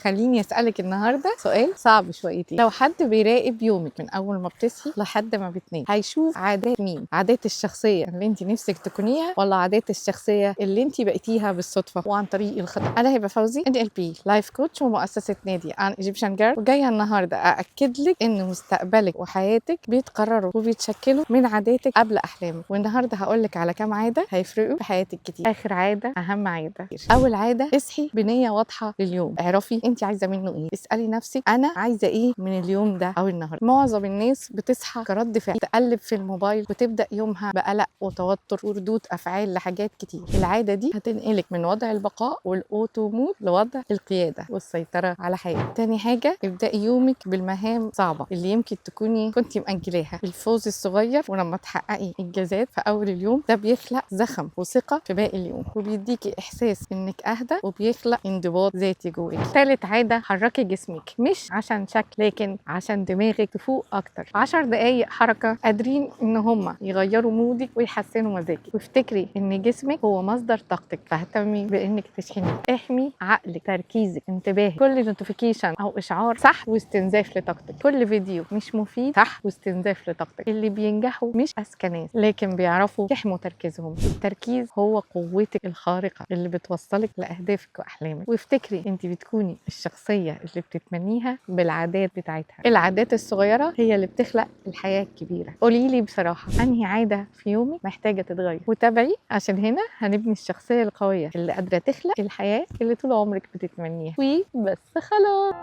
خليني اسالك النهارده سؤال صعب شويتين. لو حد بيراقب يومك من اول ما بتصحي لحد ما بتنامي، هيشوف عادات مين؟ عادات الشخصيه اللي انت نفسك تكونيها، ولا عادات الشخصيه اللي انت بقيتيها بالصدفه وعن طريق الخطا؟ انا هبه فوزي، NLP لايف كوتش ومؤسسه نادي عن ايجيبشن جيرل، وجايه النهارده ااكد لك ان مستقبلك وحياتك بيتقرروا وبيتشكلوا من عاداتك قبل احلامك. والنهارده هقول لك على كام عاده هيفرقوا في حياتك كتير. اخر عاده اهم عاده. اول عاده، اصحي بنيه واضحه لليوم. اعرفي انت عايزه منه ايه. اسالي نفسك انا عايزه ايه من اليوم ده او النهارده. معظم الناس بتصحى كرد فعل، تقلب في الموبايل وتبدا يومها بقلق وتوتر وردود افعال لحاجات كتير. العاده دي هتنقلك من وضع البقاء والاوتو مود لوضع القياده والسيطره على حياتك. تاني حاجه، ابداي يومك بالمهام صعبه اللي يمكن تكوني كنتي مأجلاها. الفوز الصغير ولما تحققي انجازات في اول اليوم ده بيخلق زخم وثقه في باقي اليوم، وبيديكي احساس انك اهدى، وبيخلق انضباط ذاتي جواك. ثالث عاده، حركي جسمك، مش عشان شكل لكن عشان دماغك تفوق اكتر. 10 دقايق حركه قادرين ان هم يغيروا مودك ويحسنوا مزاجك. وافتكري ان جسمك هو مصدر طاقتك، فاهتمي بانك تشحنيه. احمي عقلك، تركيزك، انتباهك. كل نوتيفيكيشن او اشعار سحب واستنزاف لطاقتك. كل فيديو مش مفيد سحب واستنزاف لطاقتك. اللي بينجحوا مش اذكى ناس، لكن بيعرفوا يحموا تركيزهم. التركيز هو قوتك الخارقه اللي بتوصلك لاهدافك واحلامك. وافتكري انت بتكوني الشخصيه اللي بتتمنيها بالعادات بتاعتها. العادات الصغيره هي اللي بتخلق الحياه الكبيره. قولي لي بصراحه، انهي عاده في يومك محتاجه تتغير؟ وتابعي، عشان هنا هنبني الشخصيه القويه اللي قادره تخلق الحياه اللي طول عمرك بتتمنيها. وبس خلاص.